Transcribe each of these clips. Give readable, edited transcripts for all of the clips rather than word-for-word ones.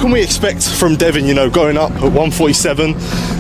can we expect from Devin, you know, going up at 147?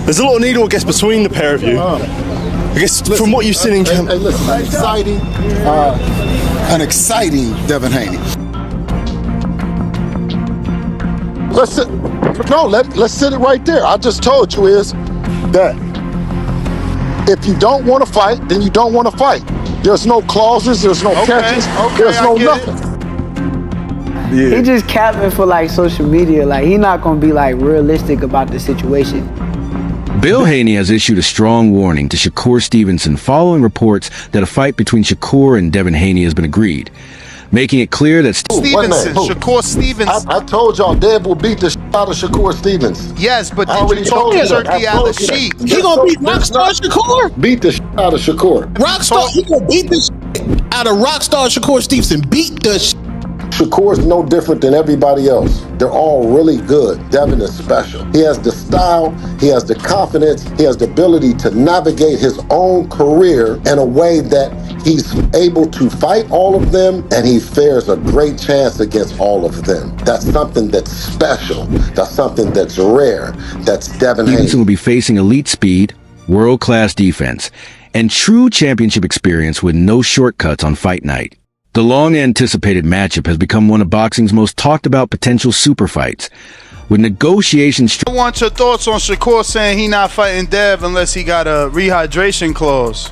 There's a lot of needle, I guess, between the pair of you. I guess from what you've seen in camp. Hey, listen, an exciting Devin Haney. Let's sit it right there. I just told you is that if you don't want to fight, then you don't want to fight. There's no clauses, there's no catches, there's no nothing. Yeah. He just capping for like social media. Like he not gonna be like realistic about the situation. Bill Haney has issued a strong warning to Shakur Stevenson following reports that a fight between Shakur and Devin Haney has been agreed, making it clear that Shakur Stevenson. I told y'all Dev will beat the out of Shakur Stevenson. Yes, but did you talk to Turkey out of the sheet? He gonna beat Rockstar Shakur? Beat the out of Shakur. Rockstar, he gonna beat the out of Rockstar Shakur Stevenson. Beat the Shakur's no different than everybody else. They're all really good. Devin is special. He has the style, he has the confidence, he has the ability to navigate his own career in a way that he's able to fight all of them, and he fares a great chance against all of them. That's something that's special. That's something that's rare. That's Devin Haney. Stevenson will be facing elite speed, world-class defense, and true championship experience with no shortcuts on fight night. The long-anticipated matchup has become one of boxing's most talked-about potential super fights, with negotiations. I want your thoughts on Shakur saying he not fighting Dev unless he got a rehydration clause.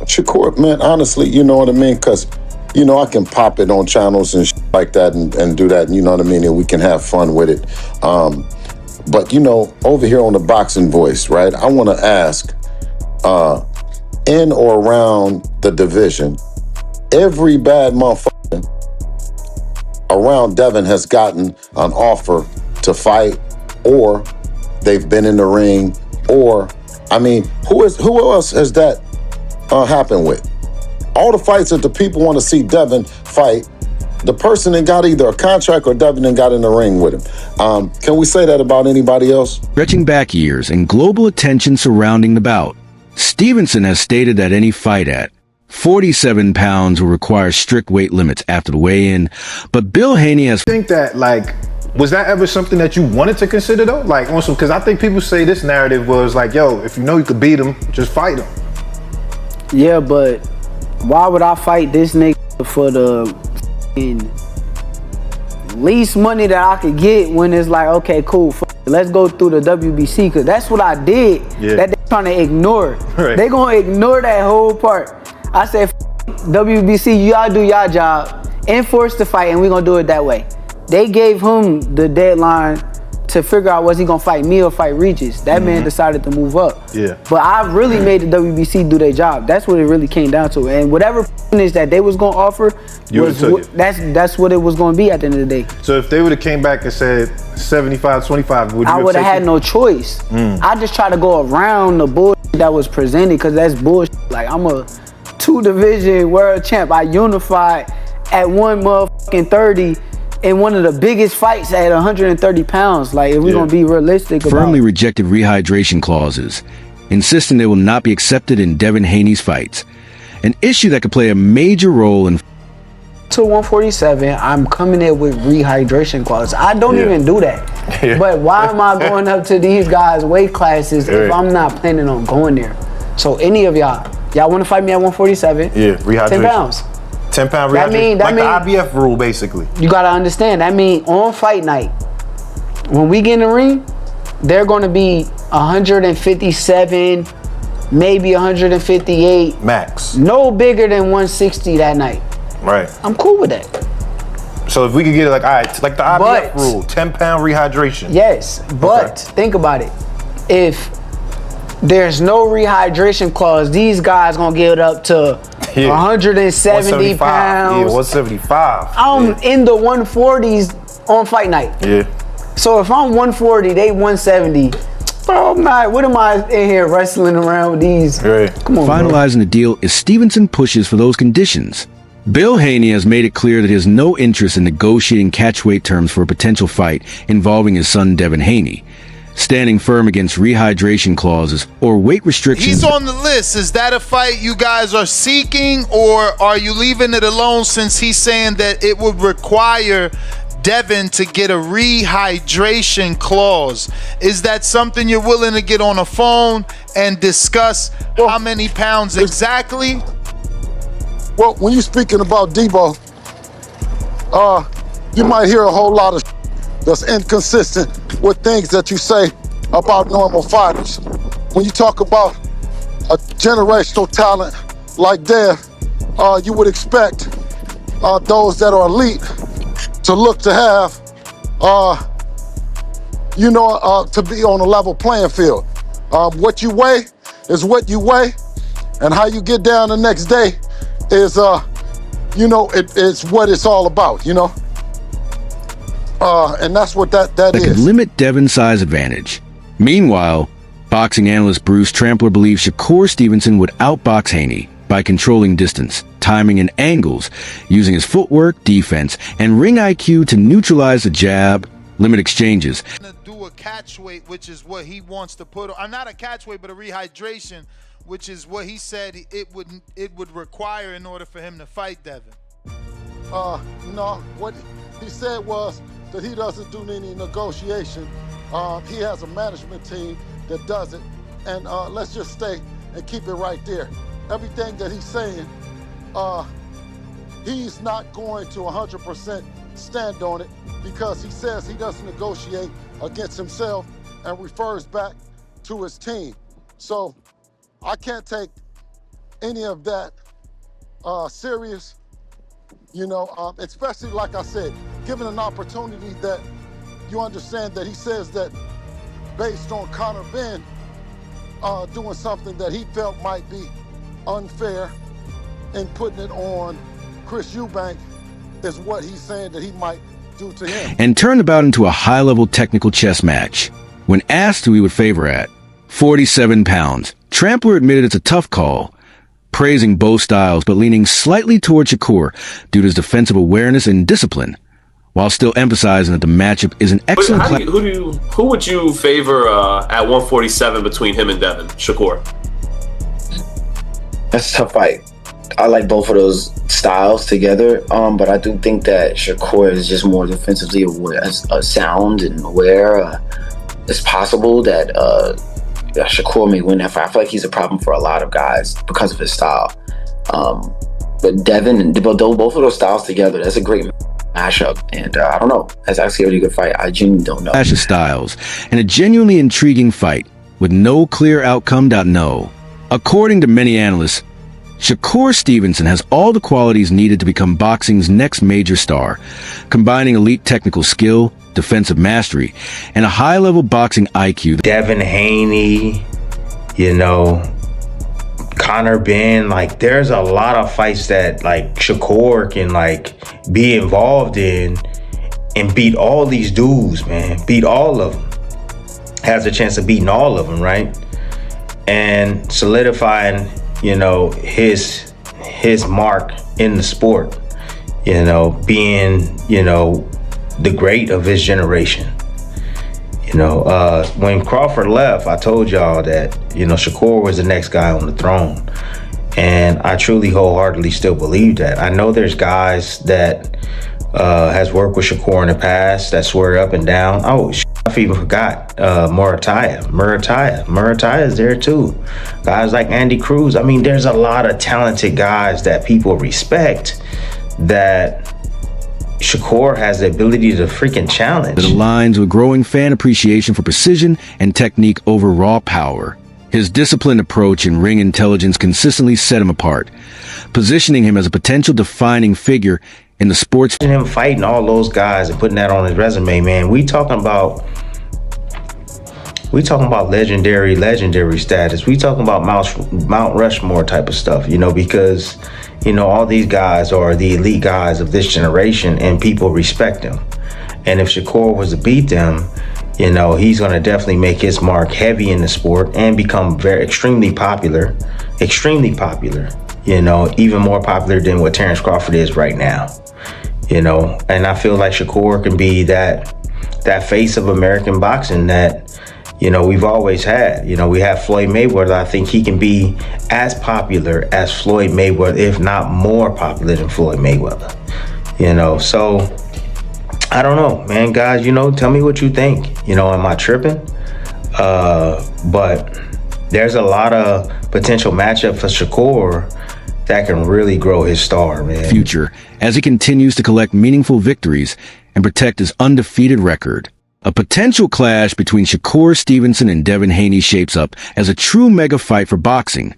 Shakur, man, honestly, you know what I mean? Because, you know, I can pop it on channels and like that and do that, and you know what I mean? And we can have fun with it. But, you know, over here on the Boxing Voice, right, I want to ask, in or around the division, every bad motherfucker around Devin has gotten an offer to fight, or they've been in the ring, or, I mean, who else has that happened with? All the fights that the people want to see Devin fight, the person that got either a contract or Devin that got in the ring with him. Can we say that about anybody else? Stretching back years and global attention surrounding the bout, Stevenson has stated that any fight at 47 pounds will require strict weight limits after the weigh-in, but Bill Haney has... I think that, like, was that ever something that you wanted to consider, though? Like, also, because I think people say this narrative was like, yo, if you know you could beat him, just fight him. Yeah, but why would I fight this nigga for the least money that I could get when it's like, okay, cool, let's go through the WBC, because that's what I did. Yeah. That they trying to ignore. Right. They gonna ignore that whole part. I said, WBC, y'all do y'all job, enforce the fight, and we gonna do it that way. They gave him the deadline to figure out was he gonna fight me or fight Regis. That man decided to move up. Yeah. But I really made the WBC do their job. That's what it really came down to. And whatever finish that they was gonna offer, that's what it was gonna be at the end of the day. So if they would have came back and said 75-25, would you I would have had no choice. I just try to go around the bullshit that was presented, because that's bullshit. Like, I'm a 2-division world champ. I unified at 130 in one of the biggest fights at 130 pounds. Like, if we're gonna be realistic about it. Firmly rejected rehydration clauses, insisting they will not be accepted in Devin Haney's fights, an issue that could play a major role in... To 147, I'm coming in with rehydration clauses. I don't even do that. But why am I going up to these guys' weight classes if I'm not planning on going there? So any of y'all want to fight me at 147? Yeah, rehydration. 10 pounds. 10-pound rehydration. Like the IBF rule, basically. You got to understand, that means on fight night, when we get in the ring, they're going to be 157, maybe 158. Max. No bigger than 160 that night. Right. I'm cool with that. So if we could get it like, all right, like the IBF rule, 10-pound rehydration. Yes, but think about it. If there's no rehydration clause, these guys gonna get it up to 170 pounds. Yeah, 175. I'm in the 140s on fight night. Yeah. So if I'm 140, they 170. Bro, what am I in here wrestling around with these? Right. Come on, Finalizing the deal is Stevenson pushes for those conditions. Bill Haney has made it clear that he has no interest in negotiating catchweight terms for a potential fight involving his son Devin Haney. standing firm against rehydration clauses or weight restrictions. He's on the list. Is that a fight you guys are seeking, or are you leaving it alone since he's saying that it would require Devin to get a rehydration clause? Is that something you're willing to get on a phone and discuss how many pounds exactly? Well, when you're speaking about Debo, you might hear a whole lot of that's inconsistent with things that you say about normal fighters. When you talk about a generational talent like Dev, you would expect those that are elite to look to have, to be on a level playing field. What you weigh is what you weigh, and how you get down the next day is, it's what it's all about, and that's what that that is. could limit Devin's size advantage. Meanwhile, boxing analyst Bruce Trampler believes Shakur Stevenson would outbox Haney by controlling distance, timing, and angles, using his footwork, defense, and ring IQ to neutralize the jab, limit exchanges. Do a catch weight, which is what he wants to put on. Not a catch weight, but a rehydration, which is what he said it would require in order for him to fight Devin. No, what he said was that he doesn't do any negotiation. He has a management team that does it, and let's just stay and keep it right there. Everything that he's saying, he's not going to 100% stand on it, because he says he doesn't negotiate against himself and refers back to his team. So I can't take any of that serious, especially, like I said, given an opportunity that you understand that he says that based on Conor Ben doing something that he felt might be unfair and putting it on Chris Eubank is what he's saying that he might do to him. And turned the bout into a high-level technical chess match. When asked who he would favor at 47 pounds, Trampler admitted it's a tough call, praising both styles but leaning slightly toward Shakur due to his defensive awareness and discipline, while still emphasizing that the matchup is an excellent Who would you favor at 147 between him and Devin? Shakur? That's a tough fight. I like both of those styles together, but I do think that Shakur is just more defensively aware, sound and aware. It's possible that Shakur may win that fight. I feel like he's a problem for a lot of guys because of his style. But Devin and both of those styles together, that's a great mashup. And I don't know. That's actually a really good fight. I genuinely don't know. Clash of styles and a genuinely intriguing fight with no clear outcome. No. According to many analysts, Shakur Stevenson has all the qualities needed to become boxing's next major star, combining elite technical skill, defensive mastery, and a high-level boxing IQ. Devin Haney, Conor Ben, there's a lot of fights that Shakur can be involved in and beat all these dudes, man. Beat all of them. Has a chance of beating all of them, right? And solidifying, his mark in the sport, being, the great of his generation. When Crawford left, I told y'all that, Shakur was the next guy on the throne. And I truly wholeheartedly still believe that. I know there's guys that has worked with Shakur in the past that swear up and down. Oh, I even forgot Murataya is there too. Guys like Andy Cruz. I mean, there's a lot of talented guys that people respect that Shakur has the ability to freaking challenge. It aligns with growing fan appreciation for precision and technique over raw power. His disciplined approach and ring intelligence consistently set him apart, positioning him as a potential defining figure in the sports. And him fighting all those guys and putting that on his resume, man. We talking about legendary status. We talking about Mount Rushmore type of stuff, because all these guys are the elite guys of this generation and people respect them. And if Shakur was to beat them, he's going to definitely make his mark heavy in the sport and become extremely popular, even more popular than what Terrence Crawford is right now. And I feel like Shakur can be that face of American boxing that You know, we've always had. You know, we have Floyd Mayweather. I think he can be as popular as Floyd Mayweather, if not more popular than Floyd Mayweather. You know, so I don't know, man. Guys, you know, tell me what you think. You know, am I tripping? But there's a lot of potential matchup for Shakur that can really grow his star, man. Future, as he continues to collect meaningful victories and protect his undefeated record. A potential clash between Shakur Stevenson and Devin Haney shapes up as a true mega fight for boxing,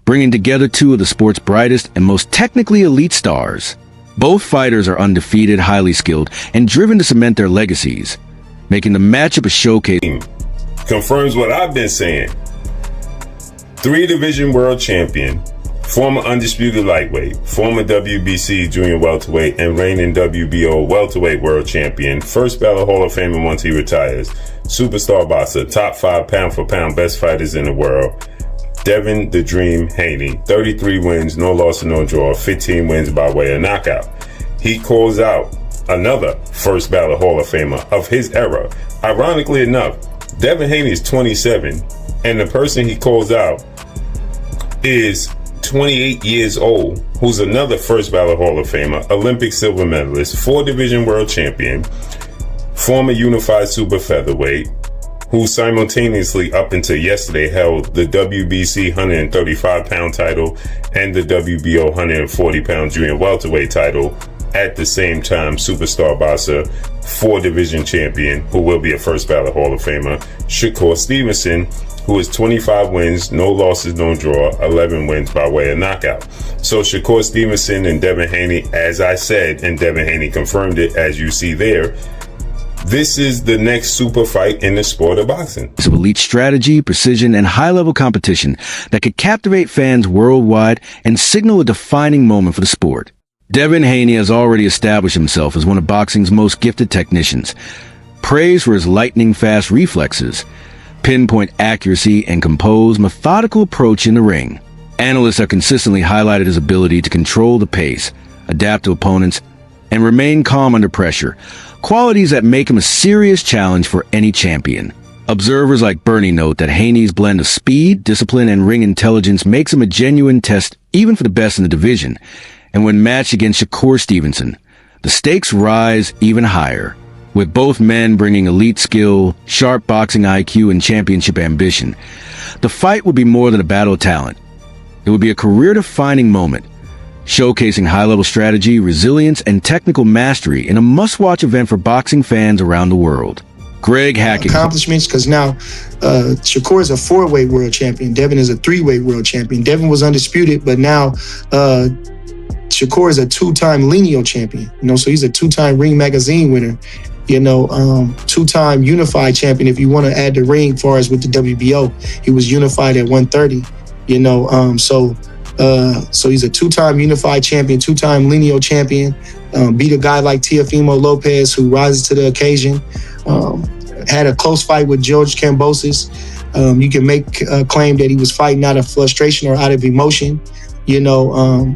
bringing together two of the sport's brightest and most technically elite stars. Both fighters are undefeated, highly skilled, and driven to cement their legacies, making the matchup a showcase. Confirms what I've been saying. 3-division world champion, former undisputed lightweight, former WBC junior welterweight, and reigning WBO welterweight world champion, first ballot Hall of Famer once he retires, superstar boxer, top 5 pound for pound best fighters in the world, Devin "The Dream" Haney, 33 wins, no loss and no draw, 15 wins by way of knockout. He calls out another first ballot Hall of Famer of his era. Ironically enough, Devin Haney is 27, and the person he calls out is 28 years old, who's another first ballot Hall of Famer, Olympic silver medalist, 4-division world champion, former unified super featherweight, who simultaneously up until yesterday held the WBC 135-pound title and the WBO 140-pound junior welterweight title. At the same time, superstar boxer, 4-division champion, who will be a first ballot Hall of Famer, Shakur Stevenson, who is 25 wins, no losses, no draw, 11 wins by way of knockout. So Shakur Stevenson and Devin Haney, as I said, and Devin Haney confirmed it, as you see there, this is the next super fight in the sport of boxing. Of elite strategy, precision, and high-level competition that could captivate fans worldwide and signal a defining moment for the sport. Devin Haney has already established himself as one of boxing's most gifted technicians, praised for his lightning-fast reflexes, pinpoint accuracy, and composed, methodical approach in the ring. Analysts have consistently highlighted his ability to control the pace, adapt to opponents, and remain calm under pressure, qualities that make him a serious challenge for any champion. Observers like Bernie note that Haney's blend of speed, discipline, and ring intelligence makes him a genuine test even for the best in the division. And when matched against Shakur Stevenson, the stakes rise even higher. With both men bringing elite skill, sharp boxing IQ, and championship ambition, the fight would be more than a battle of talent. It would be a career-defining moment, showcasing high-level strategy, resilience, and technical mastery in a must-watch event for boxing fans around the world. Greg Hackett. Accomplishments, because now Shakur is a 4-weight world champion. Devin is a 3-weight world champion. Devin was undisputed, but now Shakur is a 2-time lineal champion. You know, so he's a 2-time Ring Magazine winner. You know, 2-time unified champion. If you want to add the ring, as far as with the WBO, he was unified at 130. You know, so he's a 2-time unified champion, 2-time lineal champion. Beat a guy like Teofimo Lopez, who rises to the occasion. Had a close fight with George Kambosos. You can make a claim that he was fighting out of frustration or out of emotion. You know,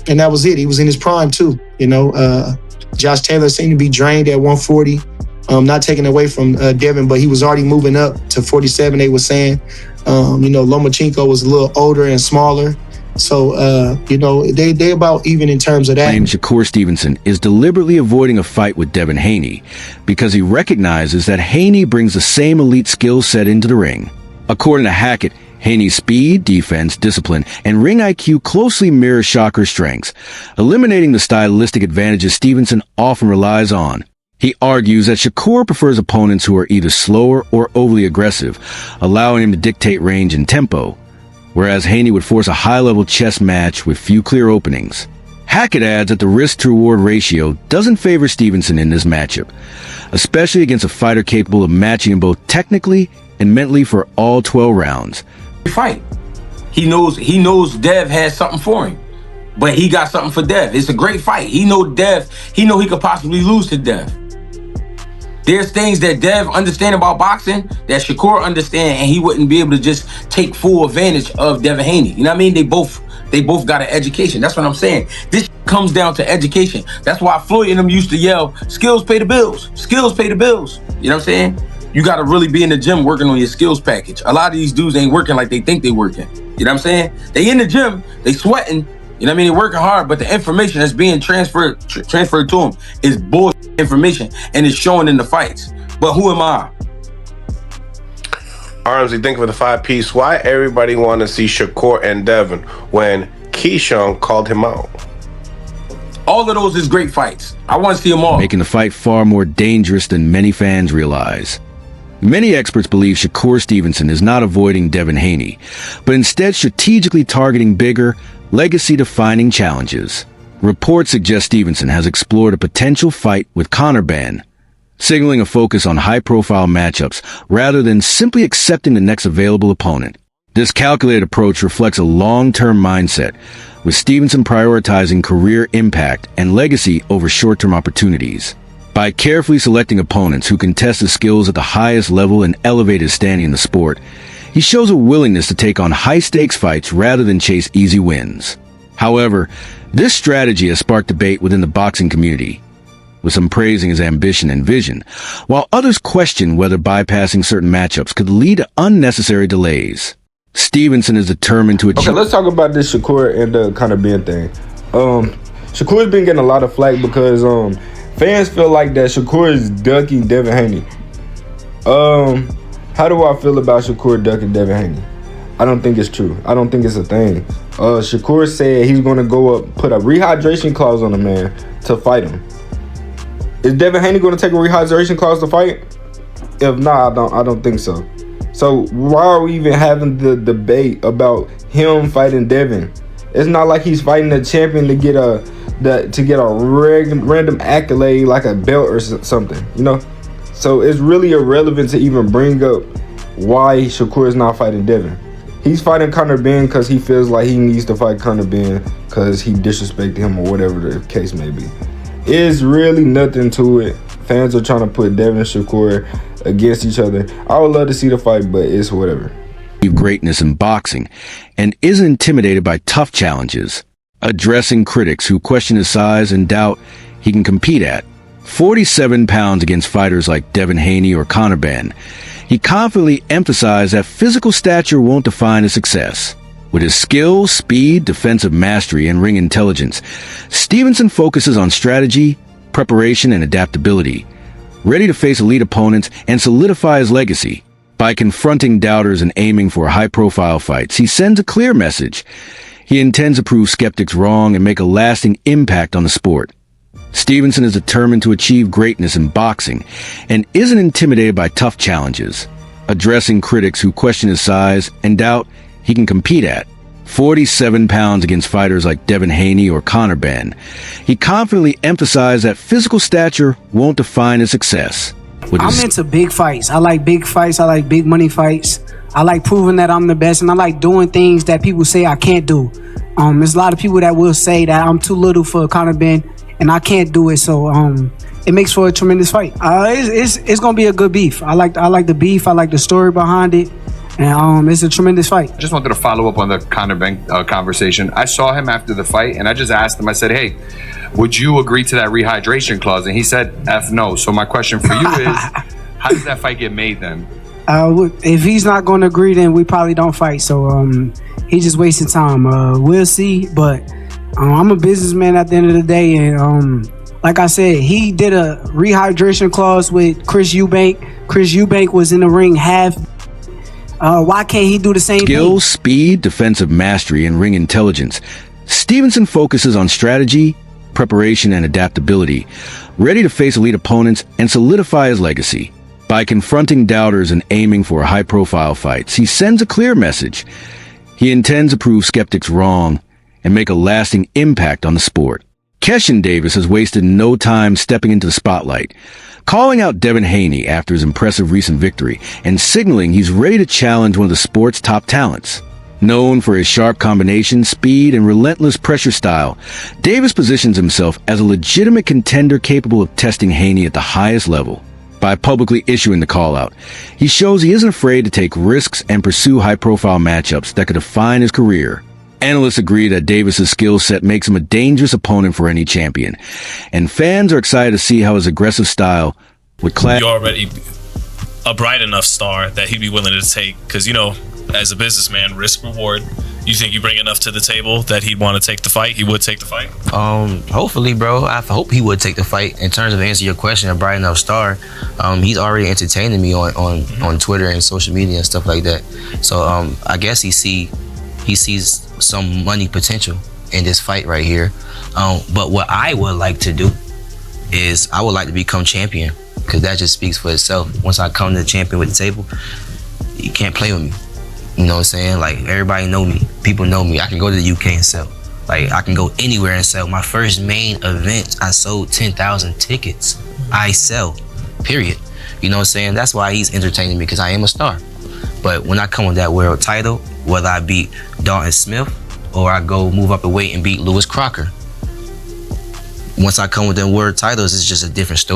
and that was it. He was in his prime too. You know, Josh Taylor seemed to be drained at 140. Not taken away from Devin, but he was already moving up to 47, they were saying. You know, Lomachenko was a little older and smaller. So, you know, they about even in terms of that. Shakur Stevenson is deliberately avoiding a fight with Devin Haney because he recognizes that Haney brings the same elite skill set into the ring. According to Hackett, Haney's speed, defense, discipline, and ring IQ closely mirror Shakur's strengths, eliminating the stylistic advantages Stevenson often relies on. He argues that Shakur prefers opponents who are either slower or overly aggressive, allowing him to dictate range and tempo, whereas Haney would force a high-level chess match with few clear openings. Hackett adds that the risk-to-reward ratio doesn't favor Stevenson in this matchup, especially against a fighter capable of matching him both technically and mentally for all 12 rounds. Fight. He knows Dev has something for him, but he got something for Dev. It's a great fight. He know he could possibly lose to Dev. There's things that Dev understand about boxing that Shakur understand, and he wouldn't be able to just take full advantage of Devin Haney. You know what I mean? They both got an education. That's what I'm saying. This comes down to education. That's why Floyd and them used to yell, "Skills pay the bills. Skills pay the bills." You know what I'm saying? You got to really be in the gym working on your skills package. A lot of these dudes ain't working like they think they working. You know what I'm saying? They in the gym, they sweating. You know what I mean? They're working hard, but the information that's being transferred to them is bullshit information, and it's showing in the fights. But who am I? Armsy, think of the 5-piece. Why everybody want to see Shakur and Devin when Keyshawn called him out? All of those is great fights. I want to see them all. Making the fight far more dangerous than many fans realize. Many experts believe Shakur Stevenson is not avoiding Devin Haney, but instead strategically targeting bigger, legacy-defining challenges. Reports suggest Stevenson has explored a potential fight with Conor Benn, signaling a focus on high-profile matchups rather than simply accepting the next available opponent. This calculated approach reflects a long-term mindset, with Stevenson prioritizing career impact and legacy over short-term opportunities. By carefully selecting opponents who can test his skills at the highest level and elevate his standing in the sport, he shows a willingness to take on high-stakes fights rather than chase easy wins. However, this strategy has sparked debate within the boxing community, with some praising his ambition and vision, while others question whether bypassing certain matchups could lead to unnecessary delays. Stevenson is determined to achieve... Okay, let's talk about this Shakur and the Conor Benn thing. Shakur's been getting a lot of flack because fans feel like that Shakur is ducking Devin Haney. How do I feel about Shakur ducking Devin Haney? I don't think it's true. I don't think it's a thing. Shakur said he's going to go up, put a rehydration clause on the man to fight him. Is Devin Haney going to take a rehydration clause to fight? If not, I don't think so. So why are we even having the debate about him fighting Devin? It's not like he's fighting a champion to get a random accolade like a belt or something, you know? So it's really irrelevant to even bring up why Shakur is not fighting Devin. He's fighting Conor Benn because he feels like he needs to fight Conor Benn because he disrespected him or whatever the case may be. It's really nothing to it. Fans are trying to put Devin and Shakur against each other. I would love to see the fight, but it's whatever. Greatness in boxing and isn't intimidated by tough challenges, addressing critics who question his size and doubt he can compete at 47 pounds against fighters like Devin Haney or Conor Benn. He confidently emphasized that physical stature won't define his success. With his skill, speed, defensive mastery, and ring intelligence, Stevenson focuses on strategy, preparation, and adaptability, ready to face elite opponents and solidify his legacy. By confronting doubters and aiming for high-profile fights, he sends a clear message. He intends to prove skeptics wrong and make a lasting impact on the sport. Stevenson is determined to achieve greatness in boxing and isn't intimidated by tough challenges, addressing critics who question his size and doubt he can compete at 47 pounds against fighters like Devin Haney or Conor Benn. He confidently emphasized that physical stature won't define his success. I'm into big fights. I like big fights. I like big money fights. I like proving that I'm the best, and I like doing things that people say I can't do. There's a lot of people that will say that I'm too little for Conor Benn, and I can't do it. So it makes for a tremendous fight. It's gonna be a good beef. I like the beef. I like the story behind it. And it's a tremendous fight. I just wanted to follow up on the Conor Benn conversation. I saw him after the fight, and I just asked him, I said, hey, would you agree to that rehydration clause? And he said, F no. So my question for you is, how does that fight get made then? If he's not going to agree, then we probably don't fight. So he's just wasting time. We'll see. But I'm a businessman at the end of the day. And like I said, he did a rehydration clause with Chris Eubank. Chris Eubank was in the ring half. Why can't he do the same Skill, thing? speed, defensive mastery, and ring intelligence. Stevenson focuses on strategy, preparation, and adaptability, ready to face elite opponents and solidify his legacy. By confronting doubters and aiming for high-profile fights, he sends a clear message. He intends to prove skeptics wrong and make a lasting impact on the sport. Keshin Davis has wasted no time stepping into the spotlight, calling out Devin Haney after his impressive recent victory and signaling he's ready to challenge one of the sport's top talents. Known for his sharp combination, speed, and relentless pressure style, Davis positions himself as a legitimate contender capable of testing Haney at the highest level. By publicly issuing the call-out, he shows he isn't afraid to take risks and pursue high-profile matchups that could define his career. Analysts agree that Davis's skill set makes him a dangerous opponent for any champion, and fans are excited to see how his aggressive style would clash. You already a bright enough star that he'd be willing to take? Because, you know, as a businessman, risk reward. You think you bring enough to the table that he'd want to take the fight? He would take the fight? Hopefully, bro. I hope he would take the fight. In terms of answering your question, a bright enough star, he's already entertaining me on Twitter and social media and stuff like that. So I guess he sees some money potential in this fight right here. But what I would like to do is I would like to become champion, because that just speaks for itself. Once I come to the champion with the table, you can't play with me. You know what I'm saying? Like, everybody know me. People know me. I can go to the UK and sell. Like, I can go anywhere and sell. My first main event, I sold 10,000 tickets. I sell, period. You know what I'm saying? That's why he's entertaining me, because I am a star. But when I come with that world title, whether I beat Dalton Smith or I go move up the weight and beat Lewis Crocker, once I come with them world titles, it's just a different story.